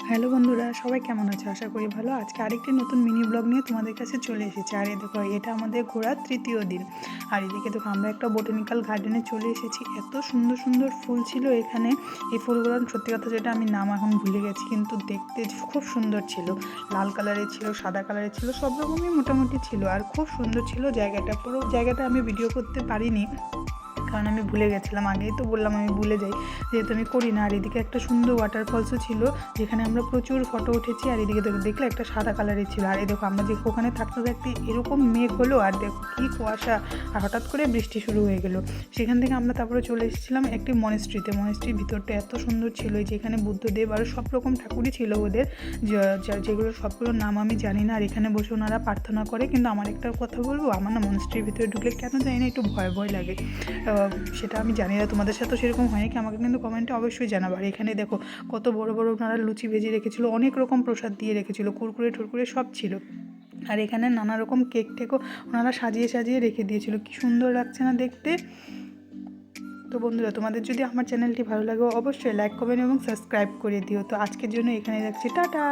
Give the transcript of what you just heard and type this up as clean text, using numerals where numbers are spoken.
Hello বন্ধুরা, সবাই কেমন আছো? আশা করি ভালো। আজকে আরেকটি নতুন মিনি ব্লগ নিয়ে তোমাদের কাছে চলে এসেছি। আর এই দেখো, এটা আমাদের ঘোরার তৃতীয় দিন। আর এদিকে দেখো, আমরা একটা বোটানিক্যাল গার্ডেনে চলে এসেছি। এত সুন্দর সুন্দর ফুল ছিল এখানে। এই ফুলগুলো সত্যি কথা যেটা আমি নাম এখন ভুলে গেছি, কিন্তু দেখতে খুব সুন্দর ছিল। লাল কালারের ছিল, সাদা কালারের ছিল, সব রকমই মোটামুটি ছিল। আর খুব সুন্দর ছিল জায়গাটা। পুরো জায়গাটা আমি ভিডিও করতে পারিনি, কারণ আমি ভুলে গেছিলাম। আগেই তো বললাম আমি ভুলে যাই, যেহেতু আমি করি না। আর এদিকে একটা সুন্দর ওয়াটারফলসও ছিল, যেখানে আমরা প্রচুর ফটো উঠেছি। আর এদিকে দেখলে একটা সাদা কালারের ছিল। আর এই দেখো, আমরা যে ওখানে থাকতে থাকতে এরকম মেঘ হলো, আর দেখো কী কুয়াশা, আর হঠাৎ করে বৃষ্টি শুরু হয়ে গেলো। সেখান থেকে আমরা তারপরে চলে এসেছিলাম একটি মনেস্ট্রিতে। মনেস্ট্রির ভিতরটা এত সুন্দর ছিল, যেখানে বুদ্ধদেব আর সব রকম ঠাকুরই ছিল ওদের, যেগুলো সবগুলোর নাম আমি জানি না। আর এখানে বসে ওনারা প্রার্থনা করে। কিন্তু আমার একটা কথা বলবো, আমার না মনেস্ট্রির ভিতরে ঢুকলে কেন জানি না একটু ভয় ভয় লাগে। সেটা আমি জানি না তোমাদের সাথেও সেরকম হয় কি, আমাকে কিন্তু কমেন্টে অবশ্যই জানাবো। আর এখানে দেখো কত বড় বড় ওনারা লুচি ভেজে রেখেছিল, অনেক রকম প্রসাদ দিয়ে রেখেছিল, কুরকুরে টুরকুরে সব ছিল। আর এখানে নানা রকম কেক টেকও ওনারা সাজিয়ে সাজিয়ে রেখে দিয়েছিল। কি সুন্দর লাগছে না দেখতে। তো বন্ধুরা, তোমাদের যদি আমার চ্যানেলটি ভালো লাগে অবশ্যই লাইক, কমেন্ট এবং সাবস্ক্রাইব করে দিও। তো আজকের জন্য এখানে রাখছি, টাটা।